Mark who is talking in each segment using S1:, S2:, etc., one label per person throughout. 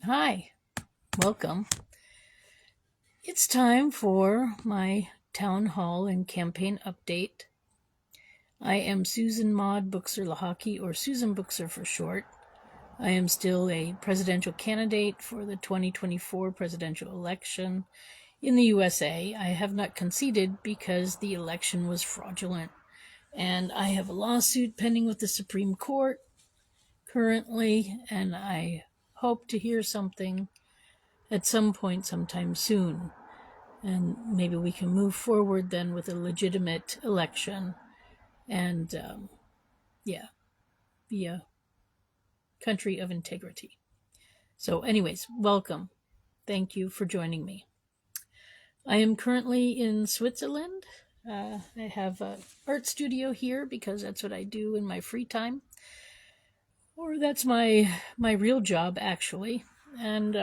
S1: Hi, welcome. It's time for my town hall and campaign update. I am Susan Maud Buchser-Lochocki, or Susan Buchser for short. I am still a presidential candidate for the 2024 presidential election in the USA. I have not conceded because the election was fraudulent, and I have a lawsuit pending with the Supreme Court currently, and I hope to hear something at some point sometime soon. And maybe we can move forward then with a legitimate election and, be a country of integrity. So, anyways, welcome. Thank you for joining me. I am currently in Switzerland. I have an art studio here because that's what I do in my free time, or that's my real job actually. And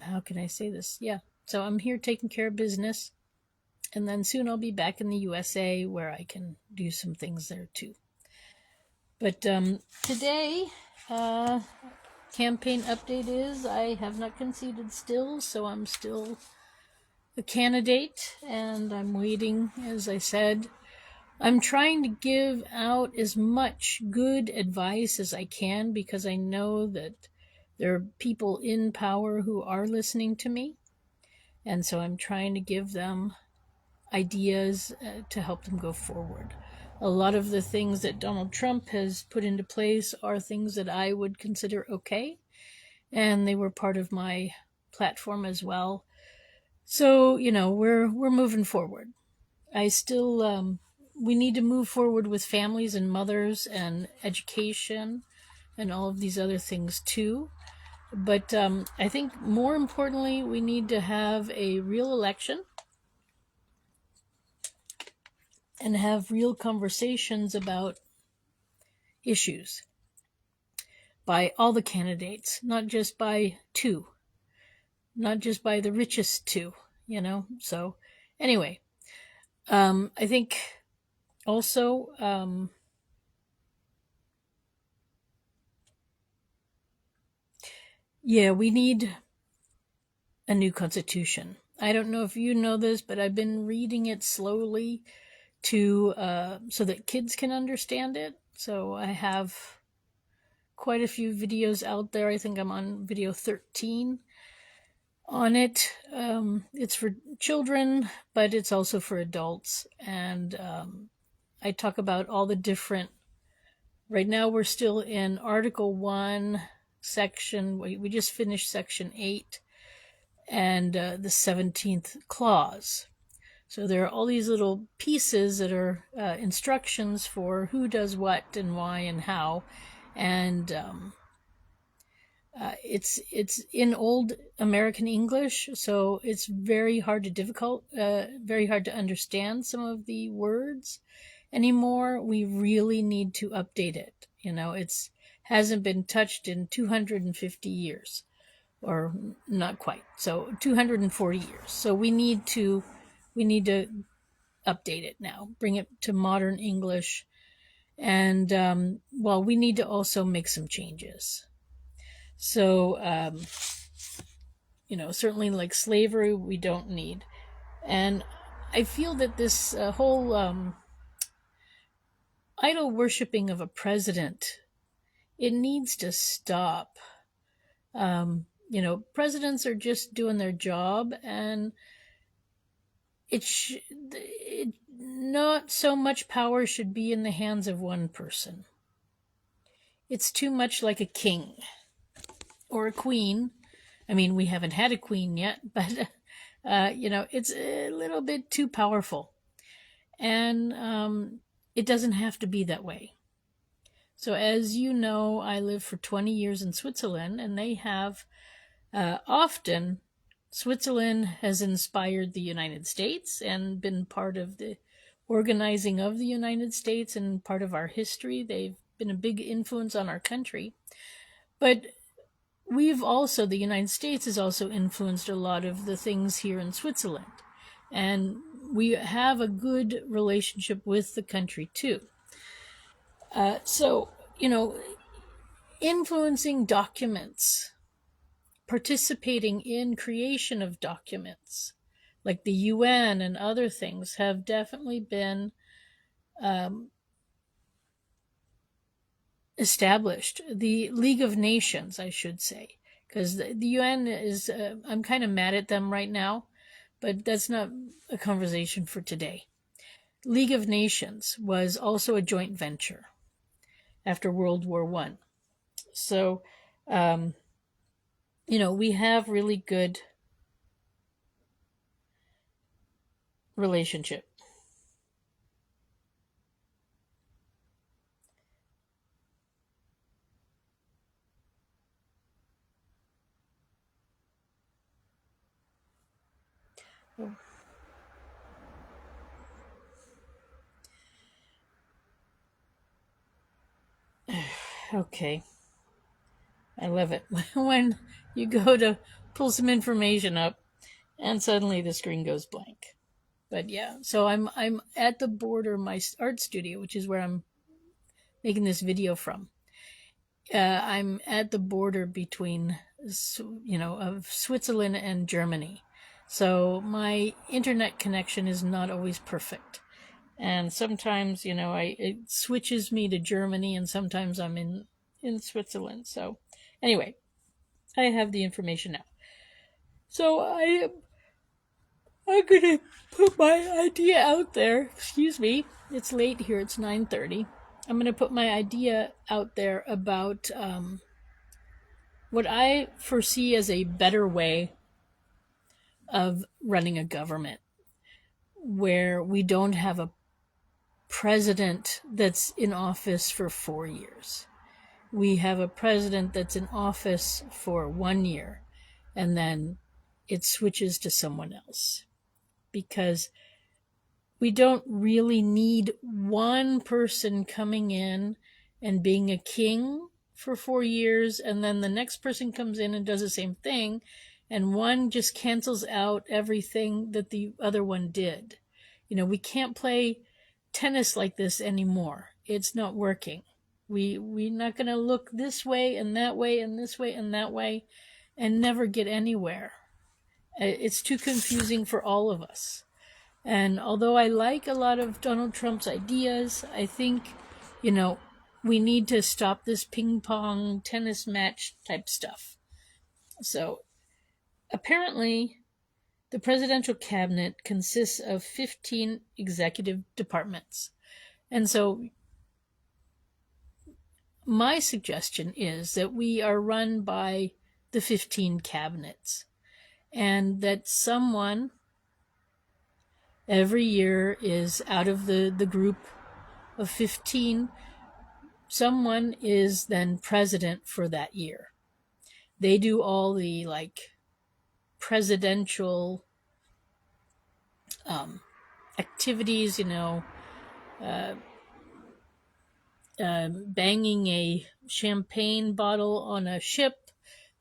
S1: how can I say this? Yeah, so I'm here taking care of business, and then soon I'll be back in the USA where I can do some things there too. But today, campaign update is I have not conceded still, so I'm still a candidate, and I'm waiting, as I said. I'm trying to give out as much good advice as I can because I know that there are people in power who are listening to me, and so I'm trying to give them ideas to help them go forward. A lot of the things that Donald Trump has put into place are things that I would consider okay, and they were part of my platform as well. So, we're moving forward. I still we need to move forward with families and mothers and education and all of these other things too. But I think more importantly, we need to have a real election and have real conversations about issues by all the candidates, not just by two, not just by the richest two, So, anyway, I think also we need a new constitution. I don't know if you know this, but I've been reading it slowly to so that kids can understand it. So I have quite a few videos out there. I think I'm on video 13 on it. It's for children, but it's also for adults. And I talk about all the different. Right now, we're still in Article 1, section. We just finished Section 8 and the 17th clause. So there are all these little pieces that are instructions for who does what and why and how, and it's in old American English, so it's very hard to understand some of the words anymore. We really need to update it. It's hasn't been touched in 250 years, or not quite. So 240 years. So we need to update it now, bring it to modern English, and we need to also make some changes. So certainly like slavery we don't need, and I feel that this whole idol worshiping of a president, it needs to stop. Presidents are just doing their job, and not so much power should be in the hands of one person. It's too much like a king or a queen. I mean, we haven't had a queen yet, but it's a little bit too powerful, and it doesn't have to be that way. So as you know, I lived for 20 years in Switzerland, and they have often, Switzerland has inspired the United States and been part of the organizing of the United States and part of our history. They've been a big influence on our country. But the United States has also influenced a lot of the things here in Switzerland. And we have a good relationship with the country too. So, influencing documents, participating in creation of documents, like the UN and other things, have definitely been established. The League of Nations, I should say, because the UN is, I'm kind of mad at them right now, but that's not a conversation for today. League of Nations was also a joint venture after World War One. So, we have really good relationship. Okay. I love it when you go to pull some information up and suddenly the screen goes blank. But yeah, so I'm at the border of my art studio, which is where I'm making this video from. I'm at the border between, of Switzerland and Germany. So my internet connection is not always perfect. And sometimes, it switches me to Germany, and sometimes I'm in Switzerland. So anyway, I have the information now. So I'm gonna put my idea out there. Excuse me, it's late here. It's 9:30. I'm gonna put my idea out there about what I foresee as a better way of running a government, where we don't have a president that's in office for 4 years. We have a president that's in office for 1 year, and then it switches to someone else. Because we don't really need one person coming in and being a king for 4 years, and then the next person comes in and does the same thing, and one just cancels out everything that the other one did. We can't play tennis like this anymore. It's not working. We're not going to look this way and that way and this way and that way and never get anywhere. It's too confusing for all of us. And although I like a lot of Donald Trump's ideas, I think, we need to stop this ping pong tennis match type stuff. So apparently, the presidential cabinet consists of 15 executive departments. And so my suggestion is that we are run by the 15 cabinets, and that someone every year is out of the group of 15, someone is then president for that year. They do all the presidential activities, banging a champagne bottle on a ship,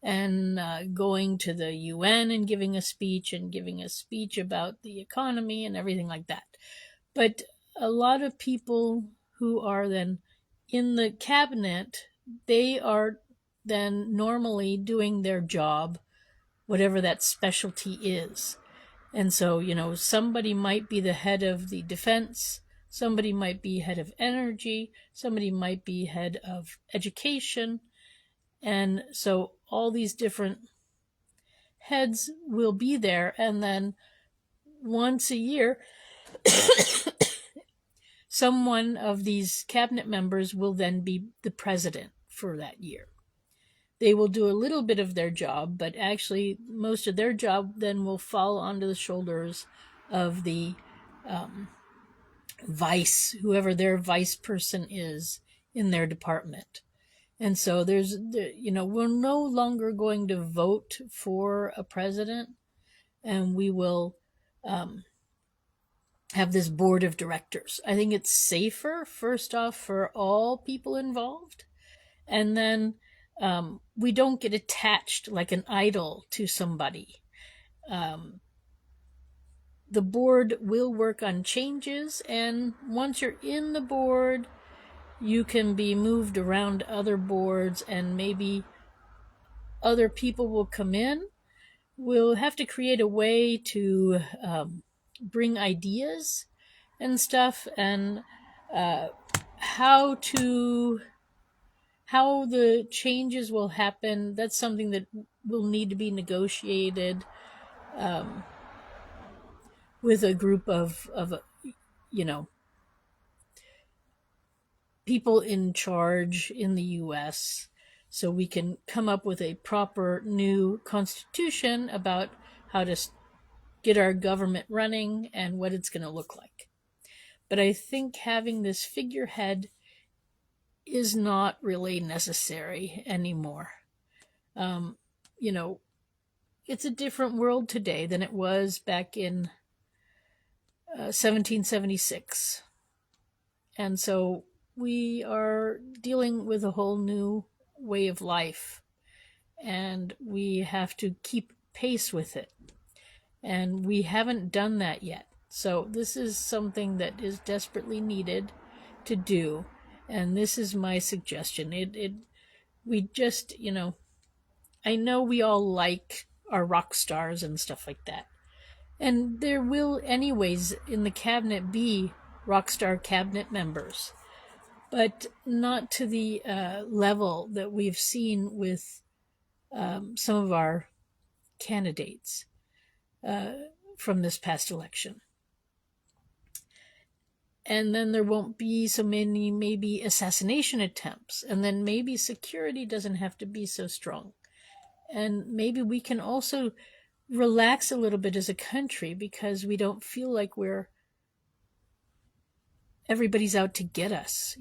S1: and going to the UN and giving a speech about the economy and everything like that. But a lot of people who are then in the cabinet, they are then normally doing their job, whatever that specialty is. And so, somebody might be the head of the defense, somebody might be head of energy, somebody might be head of education. And so all these different heads will be there. And then once a year, someone of these cabinet members will then be the president for that year. They will do a little bit of their job, but actually most of their job then will fall onto the shoulders of the whoever their vice person is in their department. And so we're no longer going to vote for a president, and we will have this board of directors. I think it's safer, first off, for all people involved. And then we don't get attached like an idol to somebody. The board will work on changes, and once you're in the board, you can be moved around other boards and maybe other people will come in. We'll have to create a way to bring ideas and stuff, and how the changes will happen. That's something that will need to be negotiated with a group of people in charge in the US, so we can come up with a proper new constitution about how to get our government running and what it's going to look like. But I think having this figurehead is not really necessary anymore. It's a different world today than it was back in 1776. And so we are dealing with a whole new way of life, and we have to keep pace with it. And we haven't done that yet. So this is something that is desperately needed to do. And this is my suggestion. We just, I know we all like our rock stars and stuff like that. And there will anyways in the cabinet be rock star cabinet members, but not to the level that we've seen with some of our candidates from this past election. And then there won't be so many maybe assassination attempts, and then maybe security doesn't have to be so strong. And maybe we can also relax a little bit as a country because we don't feel like everybody's out to get us,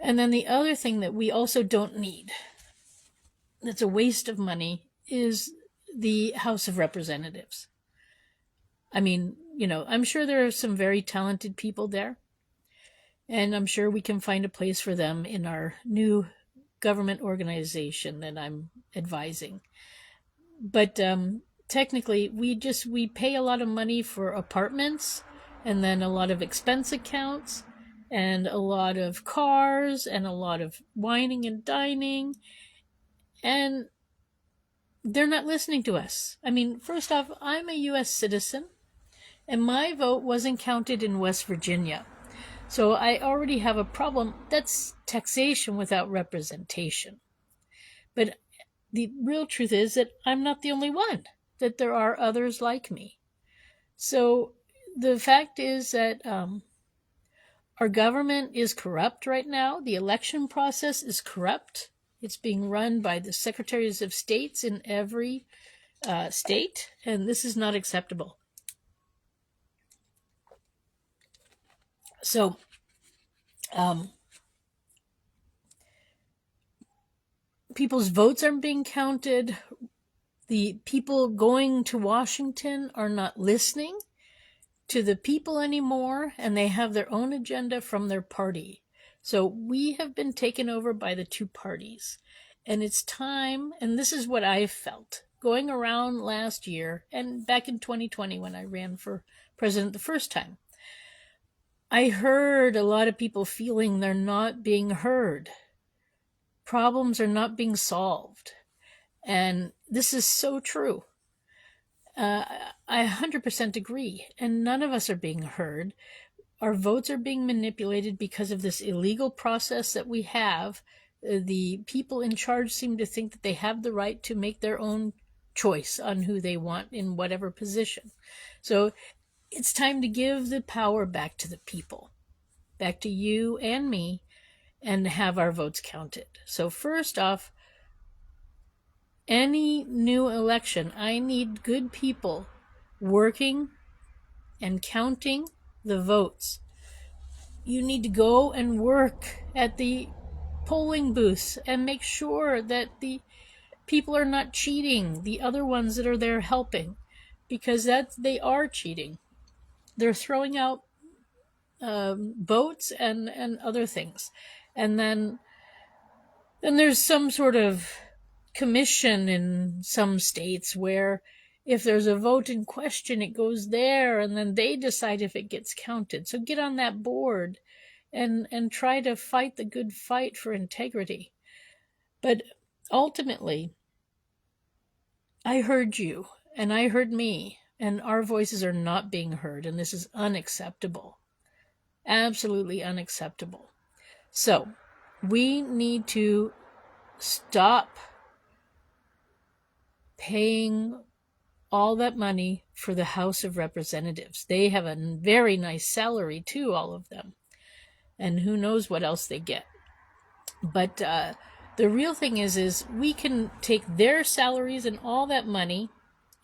S1: And then the other thing that we also don't need, that's a waste of money, is the House of Representatives. I mean, I'm sure there are some very talented people there, and I'm sure we can find a place for them in our new government organization that I'm advising. But technically, we pay a lot of money for apartments, and then a lot of expense accounts, and a lot of cars, and a lot of wining and dining, and they're not listening to us. I mean, first off, I'm a U.S. citizen, and my vote wasn't counted in West Virginia. So I already have a problem. That's taxation without representation. But the real truth is that I'm not the only one, that there are others like me. So the fact is that our government is corrupt right now. The election process is corrupt. It's being run by the secretaries of states in every state, and this is not acceptable. So, people's votes aren't being counted. The people going to Washington are not listening to the people anymore, and they have their own agenda from their party. So we have been taken over by the two parties. And it's time, and this is what I felt going around last year and back in 2020 when I ran for president the first time. I heard a lot of people feeling they're not being heard. Problems are not being solved. And this is so true. I 100% agree. And none of us are being heard. Our votes are being manipulated because of this illegal process that we have. The people in charge seem to think that they have the right to make their own choice on who they want in whatever position. So it's time to give the power back to the people, back to you and me, and have our votes counted. So first off, any new election, I need good people working and counting the votes. You need to go and work at the polling booths and make sure that the people are not cheating, the other ones that are there helping, because they are cheating. They're throwing out votes and other things. And then there's some sort of commission in some states where if there's a vote in question, it goes there, and then they decide if it gets counted. So get on that board and try to fight the good fight for integrity. But ultimately, I heard you and I heard me, and our voices are not being heard, and this is unacceptable. Absolutely unacceptable. So, we need to stop paying all that money for the House of Representatives. They have a very nice salary too, all of them. And who knows what else they get. But the real thing is we can take their salaries and all that money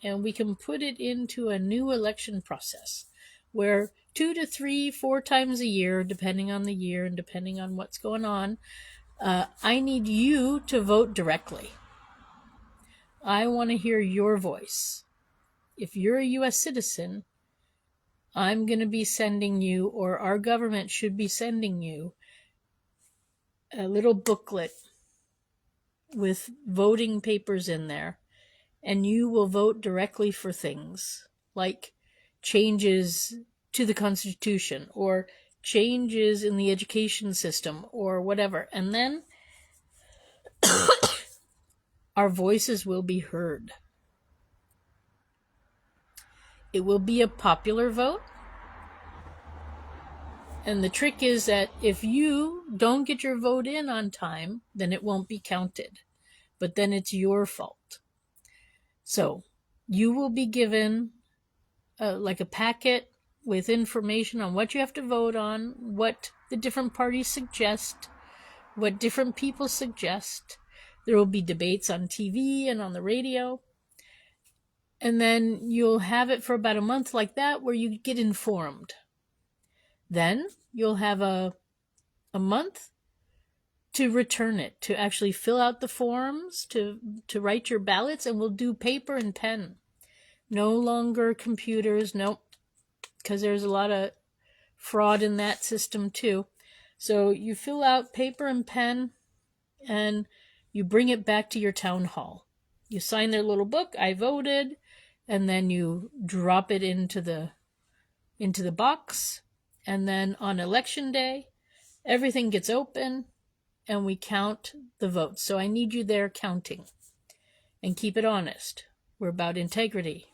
S1: and we can put it into a new election process where 2 to 3, 4 times a year, depending on the year and depending on what's going on, I need you to vote directly. I want to hear your voice. If you're a U.S. citizen, I'm going to be sending you, or our government should be sending you, a little booklet with voting papers in there, and you will vote directly for things like changes to the Constitution or changes in the education system or whatever. And then our voices will be heard. It will be a popular vote. And the trick is that if you don't get your vote in on time, then it won't be counted. But then it's your fault. So you will be given like a packet with information on what you have to vote on, what the different parties suggest, what different people suggest. There will be debates on TV and on the radio. And then you'll have it for about a month like that where you get informed. Then you'll have a month to return it, to actually fill out the forms, to write your ballots, and we'll do paper and pen. No longer computers, nope, because there's a lot of fraud in that system too. So you fill out paper and pen, and you bring it back to your town hall. You sign their little book, I voted, and then you drop it into the box. And then on election day, everything gets open and we count the votes. So I need you there counting and keep it honest. We're about integrity.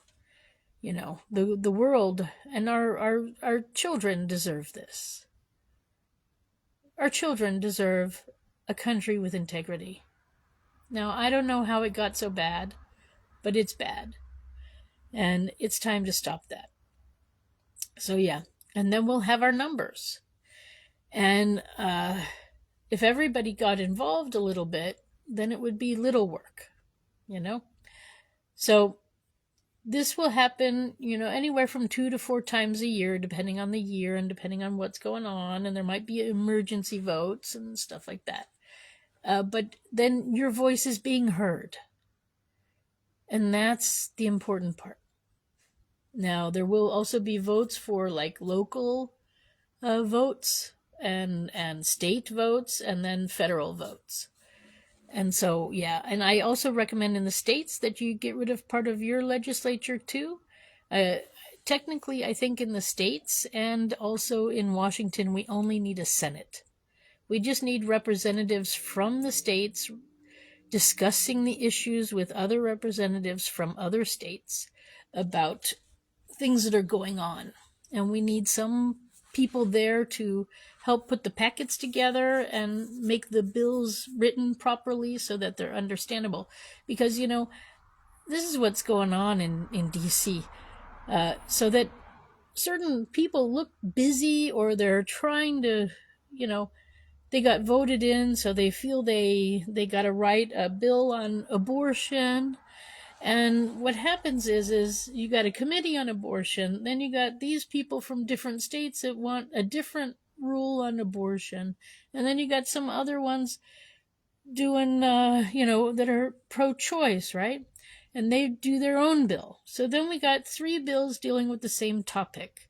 S1: You know, the world and our children deserve this. Our children deserve a country with integrity. Now, I don't know how it got so bad, but it's bad. And it's time to stop that. So yeah. And then we'll have our numbers. And if everybody got involved a little bit, then it would be little work, you know? So this will happen, you know, anywhere from 2 to 4 times a year, depending on the year and depending on what's going on. And there might be emergency votes and stuff like that. But then your voice is being heard. And that's the important part. Now, there will also be votes for like local votes and state votes and then federal votes. And so, yeah, and I also recommend in the states that you get rid of part of your legislature too. Technically, I think in the states and also in Washington, we only need a Senate. We just need representatives from the states discussing the issues with other representatives from other states about things that are going on. And we need some people there to help put the packets together and make the bills written properly so that they're understandable. Because, you know, this is what's going on in D.C. So that certain people look busy or they're trying to, you know, they got voted in, so they feel they got to write a bill on abortion. And what happens is you got a committee on abortion, then you got these people from different states that want a different rule on abortion, and then you got some other ones doing, you know, that are pro-choice, right? And they do their own bill. So then we got 3 bills dealing with the same topic.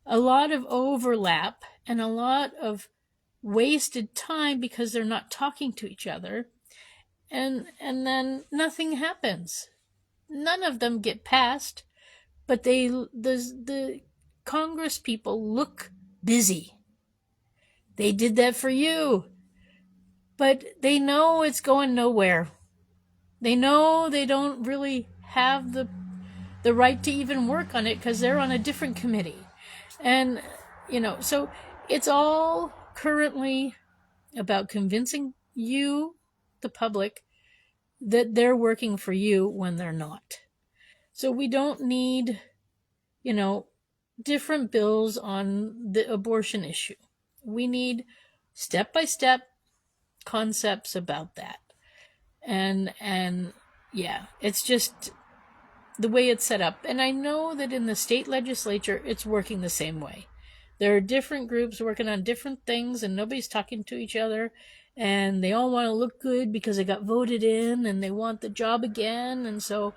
S1: A lot of overlap and a lot of wasted time because they're not talking to each other. And then nothing happens. None of them get passed, but the Congress people look busy. They did that for you. But they know it's going nowhere. They know they don't really have the right to even work on it because they're on a different committee. And, so it's all currently about convincing you, the public, that they're working for you when they're not. So we don't need, different bills on the abortion issue. We need step by step concepts about that. And yeah, it's just the way it's set up. And I know that in the state legislature, it's working the same way. There are different groups working on different things, and nobody's talking to each other. And they all want to look good because they got voted in and they want the job again. And so,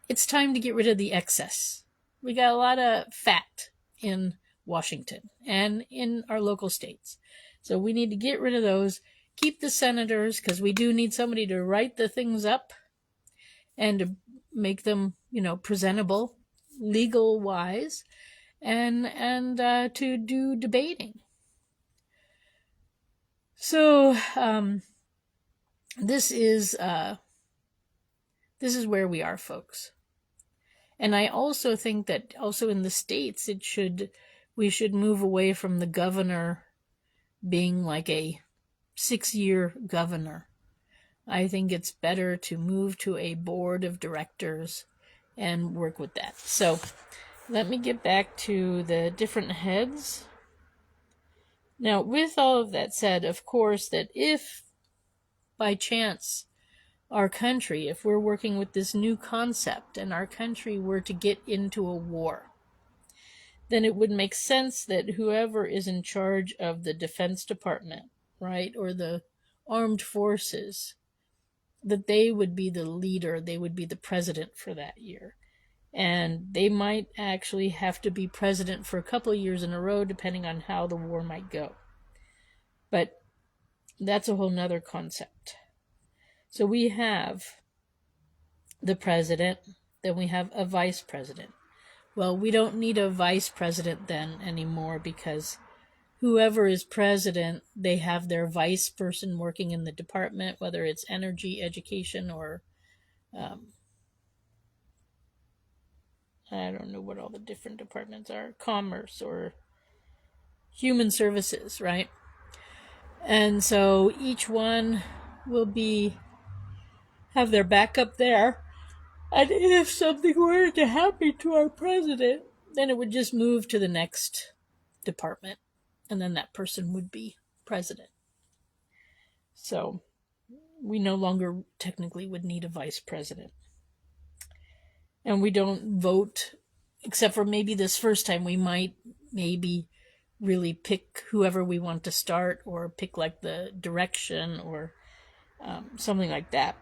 S1: it's time to get rid of the excess. We got a lot of fat in Washington and in our local states. So we need to get rid of those, keep the senators, because we do need somebody to write the things up and to make them, presentable, legal wise, and to do debating. So this is where we are, folks. And I also think that also in the states, we should move away from the governor being like a 6-year governor. I think it's better to move to a board of directors and work with that. So let me get back to the different heads. Now, with all of that said, of course, that if by chance our country, if we're working with this new concept and our country were to get into a war, then it would make sense that whoever is in charge of the Defense Department, right, or the armed forces, that they would be the leader, they would be the president for that year. And they might actually have to be president for a couple of years in a row, depending on how the war might go. But that's a whole nother concept. So we have the president, then we have a vice president. Well, we don't need a vice president then anymore, because whoever is president, they have their vice person working in the department, whether it's energy, education, or I don't know what all the different departments are, commerce or human services, right? And so each one will have their backup there. And if something were to happen to our president, then it would just move to the next department, and then that person would be president. So we no longer technically would need a vice president. And we don't vote, except for maybe this first time we might maybe really pick whoever we want to start, or pick like the direction, or something like that.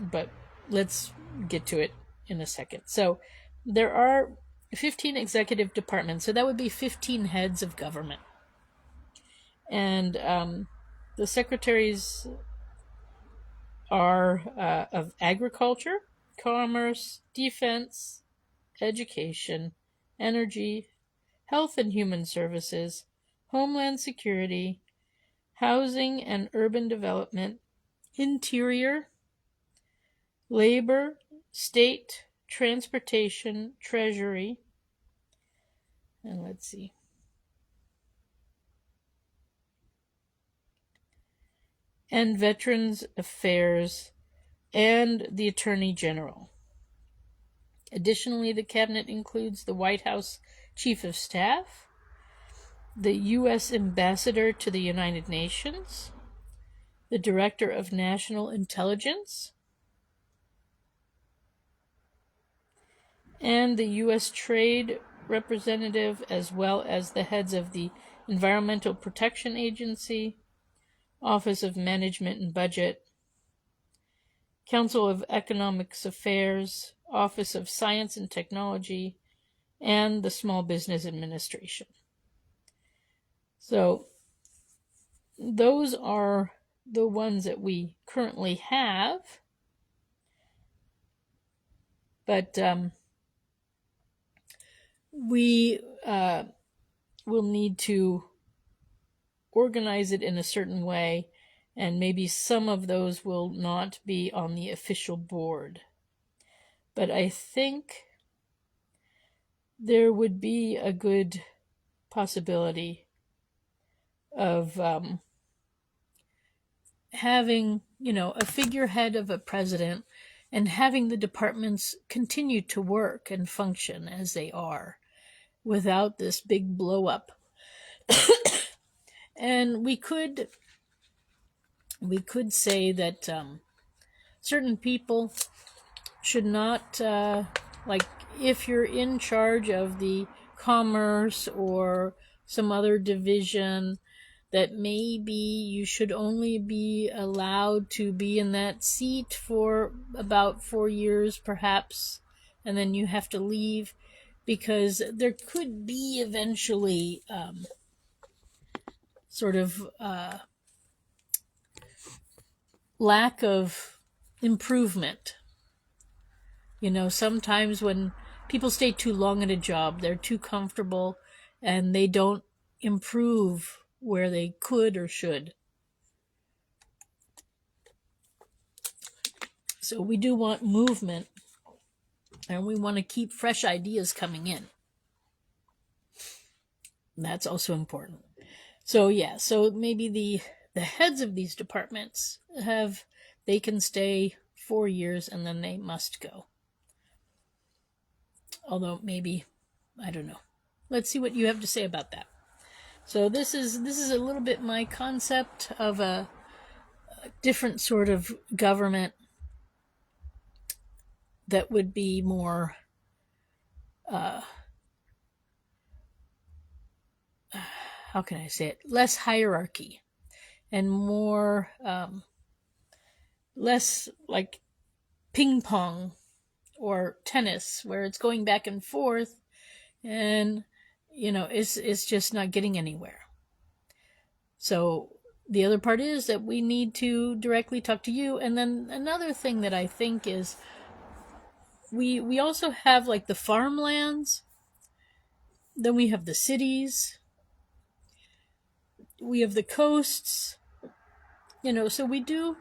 S1: But let's get to it in a second. So there are 15 executive departments, so that would be 15 heads of government. And the secretaries are of agriculture, commerce, defense, education, energy, health and human services, homeland security, housing and urban development, interior, labor, state, transportation, treasury, and let's see. And Veterans Affairs, and the Attorney General. Additionally, the cabinet includes the White House Chief of Staff, the U.S. Ambassador to the United Nations, the Director of National Intelligence, and the U.S. Trade Representative, as well as the heads of the Environmental Protection Agency, Office of Management and Budget, Council of Economics Affairs, Office of Science and Technology, and the Small Business Administration. So those are the ones that we currently have, but we will need to organize it in a certain way, and maybe some of those will not be on the official board. But I think there would be a good possibility of having, a figurehead of a president and having the departments continue to work and function as they are without this big blow up. And we could say that certain people should not, like if you're in charge of the commerce or some other division, that maybe you should only be allowed to be in that seat for about 4 years perhaps, and then you have to leave, because there could be eventually sort of lack of improvement. Sometimes when people stay too long at a job, they're too comfortable and they don't improve where they could or should. So we do want movement, and we want to keep fresh ideas coming in. That's also important. So yeah, so maybe the heads of these departments they can stay 4 years and then they must go. Although maybe, I don't know. Let's see what you have to say about that. So this is a little bit my concept of a different sort of government that would be more how can I say it? Less hierarchy and more less like ping pong or tennis, where it's going back and forth and it's just not getting anywhere. So the other part is that we need to directly talk to you. And then another thing that I think is we also have like the farmlands, then we have the cities, we have the coasts, so we do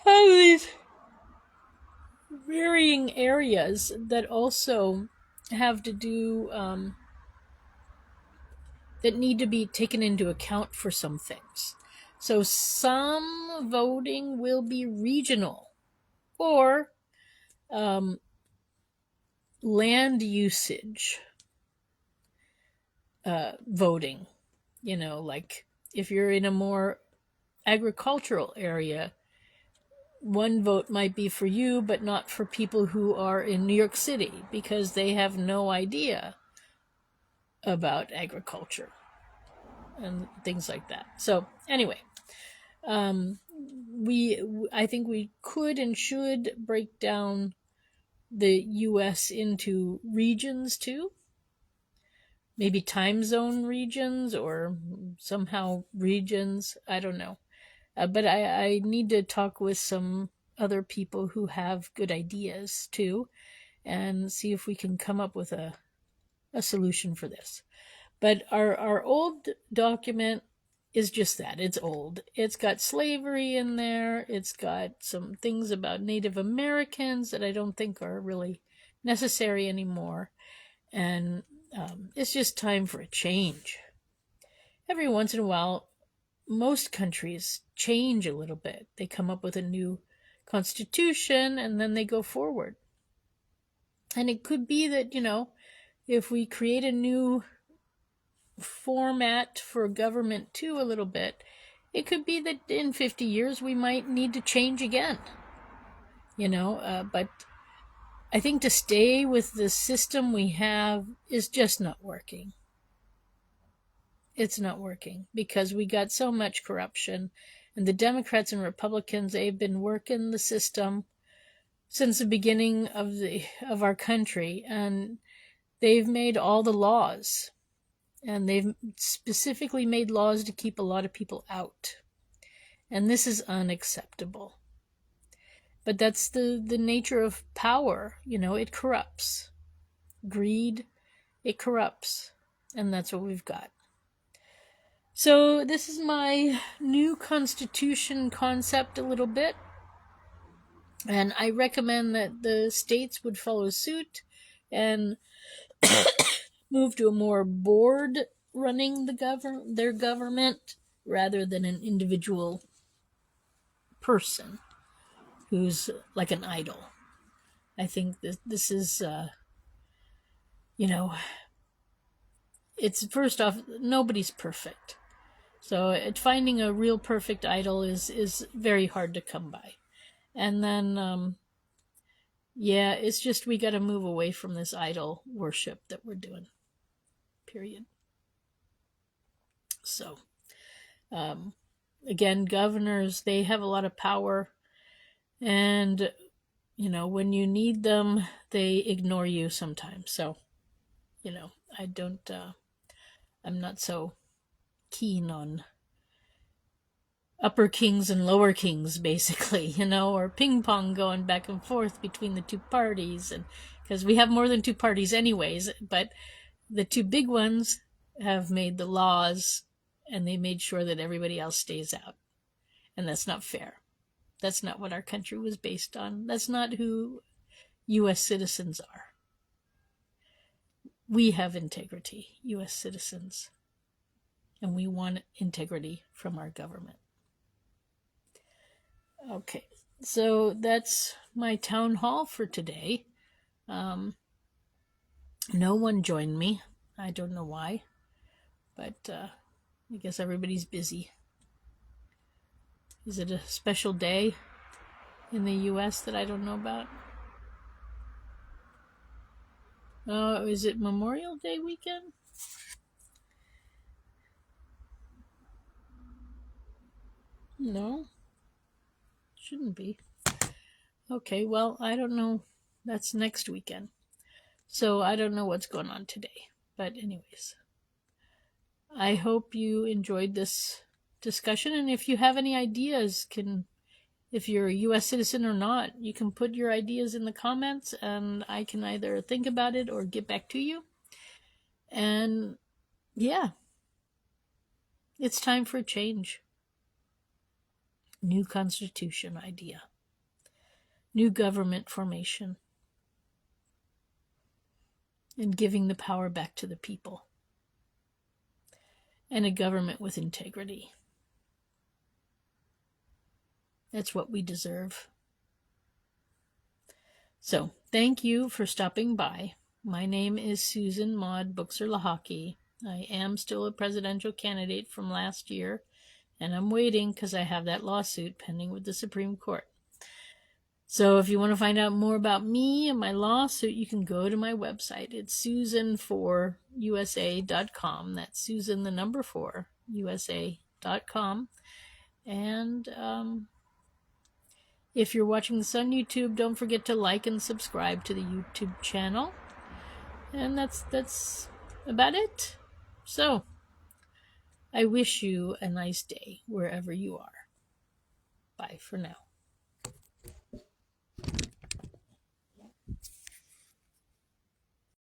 S1: have these varying areas that also have to do that need to be taken into account for some things. So some voting will be regional or land usage voting. Like if you're in a more agricultural area, one vote might be for you, but not for people who are in New York City because they have no idea about agriculture and things like that. So anyway, I think we could and should break down the U.S. into regions too. Maybe time zone regions or somehow regions. I don't know. But I need to talk with some other people who have good ideas too and see if we can come up with a solution for this. But our old document is just that. It's old. It's got slavery in there. It's got some things about Native Americans that I don't think are really necessary anymore. And it's just time for a change. Every once in a while, most countries change a little bit. They come up with a new constitution and then they go forward. And it could be that, if we create a new format for government too a little bit, it could be that in 50 years we might need to change again. But I think to stay with the system we have is just not working. It's not working because we got so much corruption, and the Democrats and Republicans, they've been working the system since the beginning of our country, and they've made all the laws, and they've specifically made laws to keep a lot of people out, and this is unacceptable. But that's the nature of power. It corrupts. Greed, it corrupts, and that's what we've got. So this is my new constitution concept a little bit. And I recommend that the states would follow suit and move to a more board running their government rather than an individual person who's like an idol. I think this is, it's first off, nobody's perfect. So finding a real perfect idol is very hard to come by. And then, it's just we got to move away from this idol worship that we're doing. Period. So, again, governors, they have a lot of power. And, when you need them, they ignore you sometimes. So, I'm not so keen on upper kings and lower kings, basically, or ping pong going back and forth between the two parties. And because we have more than two parties anyways, but the two big ones have made the laws and they made sure that everybody else stays out. And that's not fair. That's not what our country was based on. That's not who U.S. citizens are. We have integrity, U.S. citizens, and we want integrity from our government. Okay, so that's my town hall for today. No one joined me. I don't know why, but I guess everybody's busy. Is it a special day in the U.S. that I don't know about? Is it Memorial Day weekend? No, shouldn't be. Okay, well, I don't know. That's next weekend. So I don't know what's going on today. But anyways, I hope you enjoyed this discussion. And if you have any ideas, if you're a U.S. citizen or not, you can put your ideas in the comments and I can either think about it or get back to you. And yeah, it's time for a change. New constitution idea. New government formation. And giving the power back to the people. And a government with integrity. That's what we deserve. So, thank you for stopping by. My name is Susan Maud Buchser-Lochocki. I am still a presidential candidate from last year, and I'm waiting because I have that lawsuit pending with the Supreme Court. So if you want to find out more about me and my lawsuit, you can go to my website. It's susan4usa.com. That's Susan, the number 4, usa.com. And if you're watching this on YouTube, don't forget to like and subscribe to the YouTube channel. And that's about it. So, I wish you a nice day wherever you are. Bye for now.